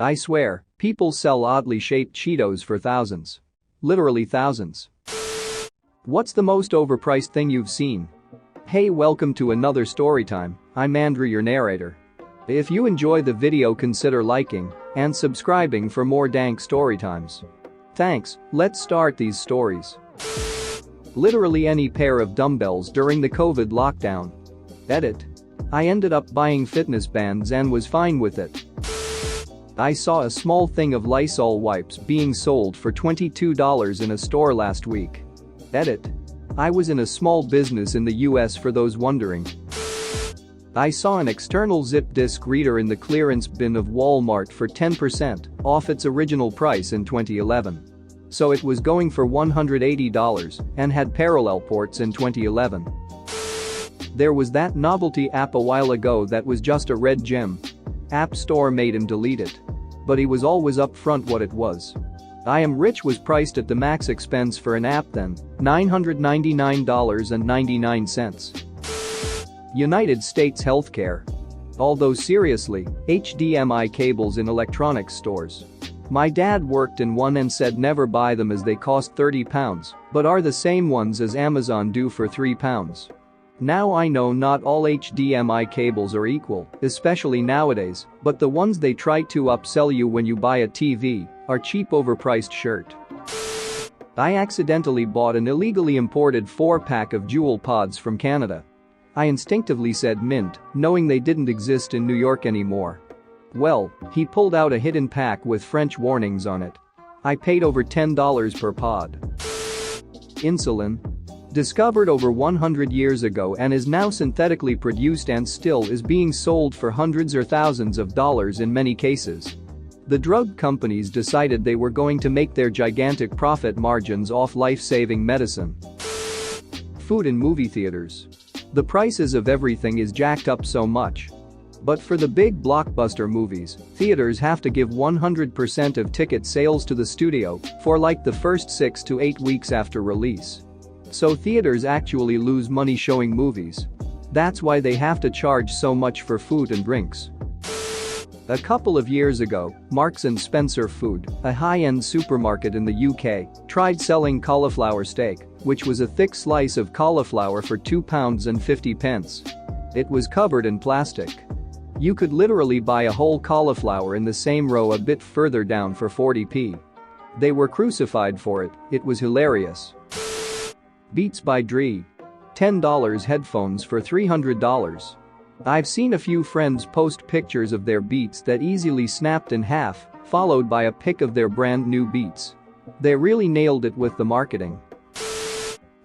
I swear, people sell oddly shaped Cheetos for thousands. Literally thousands. What's the most overpriced thing you've seen? Hey, welcome to another story time. I'm Andrew, your narrator. If you enjoy the video, consider liking and subscribing for more dank story times. Thanks, let's start these stories. Literally any pair of dumbbells during the COVID lockdown. Edit. I ended up buying fitness bands and was fine with it. I saw a small thing of Lysol wipes being sold for $22 in a store last week. Edit. I was in a small business in the US for those wondering. I saw an external zip disk reader in the clearance bin of Walmart for 10% off its original price in 2011. So it was going for $180 and had parallel ports in 2011. There was that novelty app a while ago that was just a red gem. App Store made him delete it. But he was always upfront what it was. I Am Rich was priced at the max expense for an app then, $999.99. United States healthcare. Although seriously, HDMI cables in electronics stores. My dad worked in one and said never buy them as they cost £30, but are the same ones as Amazon do for £3. Now I know not all HDMI cables are equal, especially nowadays, but the ones they try to upsell you when you buy a TV are cheap overpriced shirt. I accidentally bought an illegally imported 4-pack of Jewel pods from Canada. I instinctively said mint, knowing they didn't exist in New York anymore. Well, he pulled out a hidden pack with French warnings on it. I paid over $10 per pod. Insulin. Discovered over 100 years ago and is now synthetically produced and still is being sold for hundreds or thousands of dollars in many cases. The drug companies decided they were going to make their gigantic profit margins off life-saving medicine. Food in movie theaters. The prices of everything is jacked up so much. But for the big blockbuster movies, theaters have to give 100% of ticket sales to the studio for like the first 6 to 8 weeks after release. So theaters actually lose money showing movies. That's why they have to charge so much for food and drinks. A couple of years ago, Marks & Spencer Food, a high-end supermarket in the UK, tried selling cauliflower steak, which was a thick slice of cauliflower for £2.50. It was covered in plastic. You could literally buy a whole cauliflower in the same row a bit further down for 40p. They were crucified for it, it was hilarious. Beats by Dre. $10 headphones for $300. I've seen a few friends post pictures of their Beats that easily snapped in half, followed by a pic of their brand new Beats. They really nailed it with the marketing.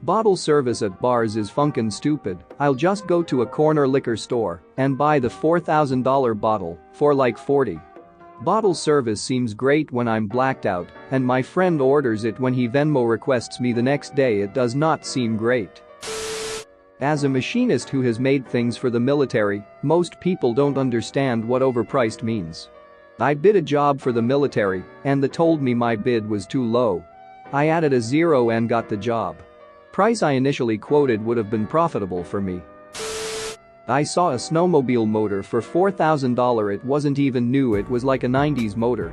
Bottle service at bars is funkin' stupid. I'll just go to a corner liquor store and buy the $4,000 bottle for like $40. Bottle service seems great when I'm blacked out and my friend orders it when he Venmo requests me the next day. It does not seem great. As a machinist who has made things for the military, most people don't understand what overpriced means. I bid a job for the military and they told me my bid was too low. I added a zero and got the job. Price I initially quoted would have been profitable for me. I saw a snowmobile motor for $4,000. It wasn't even new, it was like a 90s motor.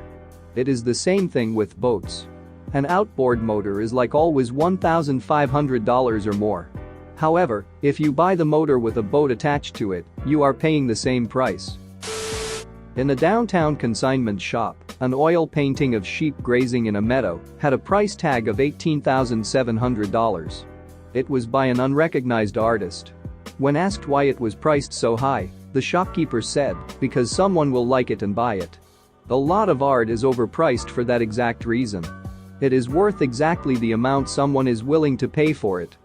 It is the same thing with boats. An outboard motor is like always $1,500 or more. However, if you buy the motor with a boat attached to it, you are paying the same price. In a downtown consignment shop, an oil painting of sheep grazing in a meadow had a price tag of $18,700. It was by an unrecognized artist. When asked why it was priced so high, the shopkeeper said, because someone will like it and buy it. A lot of art is overpriced for that exact reason. It is worth exactly the amount someone is willing to pay for it.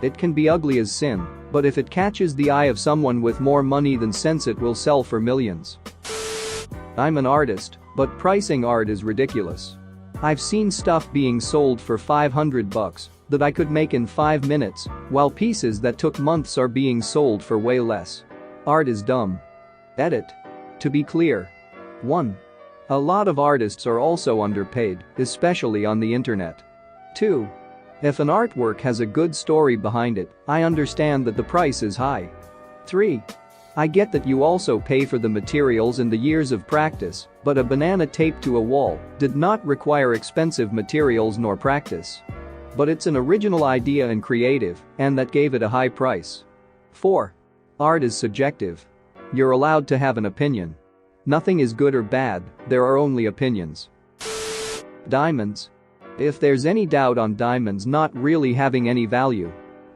It can be ugly as sin, but if it catches the eye of someone with more money than sense, it will sell for millions. I'm an artist, but pricing art is ridiculous. I've seen stuff being sold for $500 that I could make in 5 minutes, while pieces that took months are being sold for way less. Art is dumb. Edit. To be clear. 1. A lot of artists are also underpaid, especially on the internet. 2. If an artwork has a good story behind it, I understand that the price is high. 3. I get that you also pay for the materials and the years of practice, but a banana taped to a wall did not require expensive materials nor practice. But it's an original idea and creative, and that gave it a high price. 4. Art is subjective. You're allowed to have an opinion. Nothing is good or bad, there are only opinions. Diamonds. If there's any doubt on diamonds not really having any value,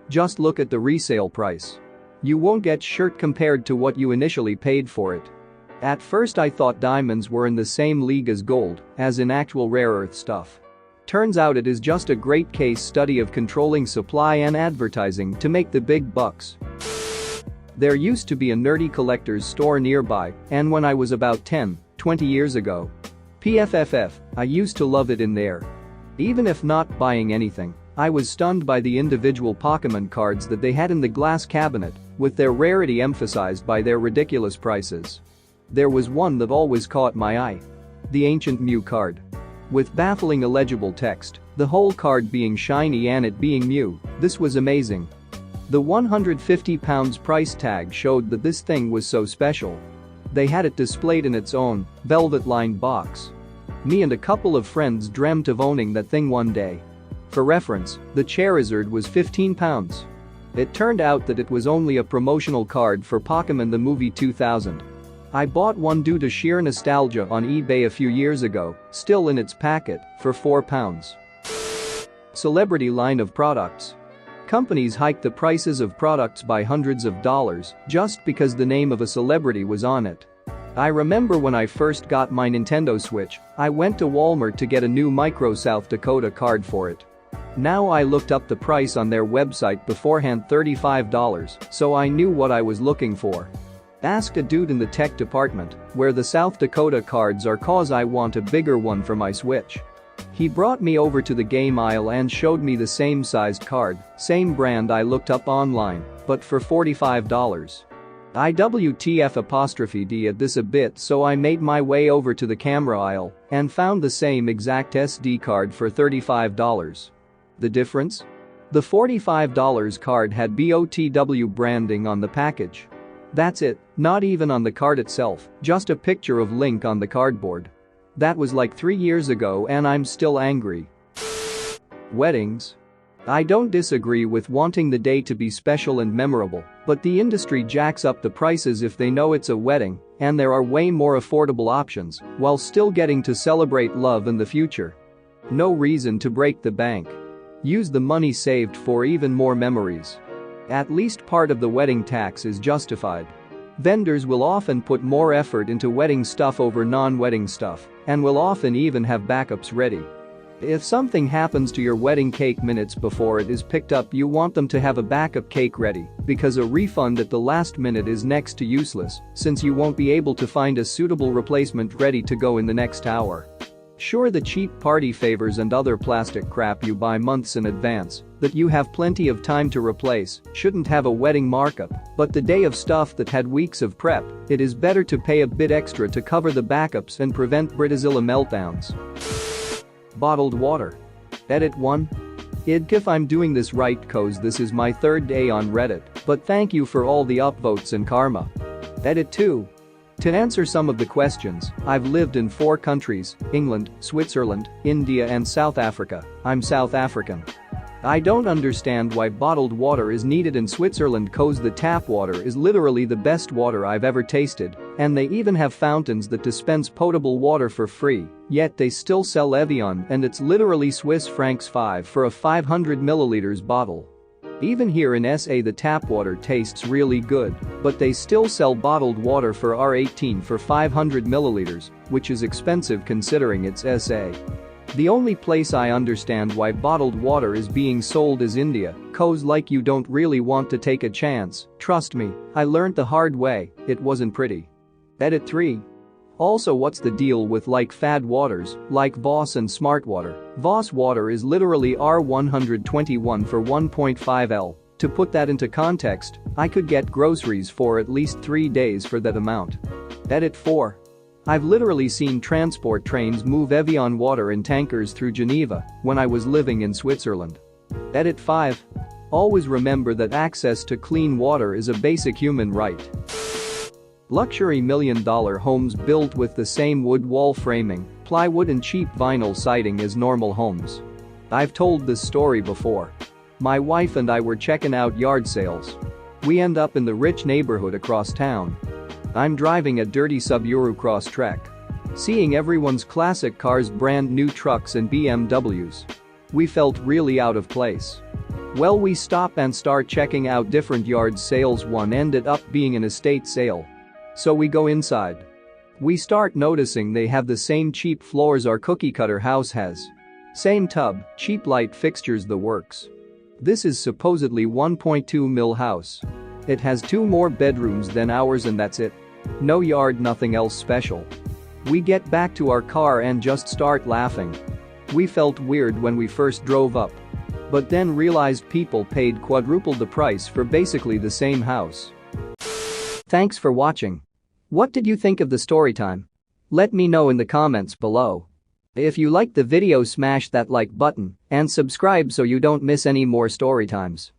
just look at the resale price. You won't get shirt compared to what you initially paid for it. At first I thought diamonds were in the same league as gold, as in actual rare earth stuff. Turns out it is just a great case study of controlling supply and advertising to make the big bucks. There used to be a nerdy collector's store nearby, and when I was about 10-20 years ago, PFFF, I used to love it in there. Even if not buying anything, I was stunned by the individual Pokémon cards that they had in the glass cabinet, with their rarity emphasized by their ridiculous prices. There was one that always caught my eye. The Ancient Mew card. With baffling illegible text, the whole card being shiny and it being Mew, this was amazing. The £150 price tag showed that this thing was so special. They had it displayed in its own, velvet-lined box. Me and a couple of friends dreamt of owning that thing one day. For reference, the Charizard was £15. It turned out that it was only a promotional card for Pokémon the Movie 2000. I bought one due to sheer nostalgia on eBay a few years ago, still in its packet, for £4. Celebrity line of products. Companies hike the prices of products by hundreds of dollars just because the name of a celebrity was on it. I remember when I first got my Nintendo Switch, I went to Walmart to get a new Micro South Dakota card for it. Now I looked up the price on their website beforehand, $35, so I knew what I was looking for. Asked a dude in the tech department where the South Dakota cards are cause I want a bigger one for my Switch. He brought me over to the game aisle and showed me the same sized card, same brand I looked up online, but for $45. IWTF''D at this a bit, so I made my way over to the camera aisle and found the same exact SD card for $35. The difference? The $45 card had BOTW branding on the package. That's it, not even on the card itself, just a picture of Link on the cardboard. That was like 3 years ago and I'm still angry. Weddings. I don't disagree with wanting the day to be special and memorable, but the industry jacks up the prices if they know it's a wedding, and there are way more affordable options while still getting to celebrate love in the future. No reason to break the bank. Use the money saved for even more memories. At least part of the wedding tax is justified. Vendors will often put more effort into wedding stuff over non-wedding stuff, and will often even have backups ready. If something happens to your wedding cake minutes before it is picked up, you want them to have a backup cake ready, because a refund at the last minute is next to useless, since you won't be able to find a suitable replacement ready to go in the next hour. Sure, the cheap party favors and other plastic crap you buy months in advance that you have plenty of time to replace shouldn't have a wedding markup, but the day of stuff that had weeks of prep, it is better to pay a bit extra to cover the backups and prevent Britazilla meltdowns. Bottled water. Edit 1. If I'm doing this right cause this is my 3rd day on Reddit, but thank you for all the upvotes and karma. Edit 2. To answer some of the questions, I've lived in 4 countries, England, Switzerland, India and South Africa. I'm South African. I don't understand why bottled water is needed in Switzerland cause the tap water is literally the best water I've ever tasted, and they even have fountains that dispense potable water for free, yet they still sell Evian and it's literally Swiss francs 5 for a 500 milliliters bottle. Even here in SA the tap water tastes really good, but they still sell bottled water for R18 for 500 milliliters, which is expensive considering it's SA. The only place I understand why bottled water is being sold is India, cause like you don't really want to take a chance, trust me, I learned the hard way, it wasn't pretty. Edit 3. Also, what's the deal with like fad waters, like Voss and Smart Water? Voss water is literally R121 for 1.5 L. To put that into context, I could get groceries for at least 3 days for that amount. Edit 4. I've literally seen transport trains move Evian water in tankers through Geneva when I was living in Switzerland. Edit 5. Always remember that access to clean water is a basic human right. Luxury million-dollar homes built with the same wood wall framing, plywood and cheap vinyl siding as normal homes. I've told this story before. My wife and I were checking out yard sales. We end up in the rich neighborhood across town. I'm driving a dirty Subaru Crosstrek. Seeing everyone's classic cars, brand new trucks and BMWs. We felt really out of place. Well, we stop and start checking out different yard sales. One ended up being an estate sale. So we go inside. We start noticing they have the same cheap floors our cookie cutter house has. Same tub, cheap light fixtures, the works. This is supposedly $1.2 million house. It has 2 more bedrooms than ours and that's it. No yard, nothing else special. We get back to our car and just start laughing. We felt weird when we first drove up. But then realized people paid quadruple the price for basically the same house. Thanks for watching. What did you think of the story time? Let me know in the comments below. If you liked the video, smash that like button and subscribe so you don't miss any more story times.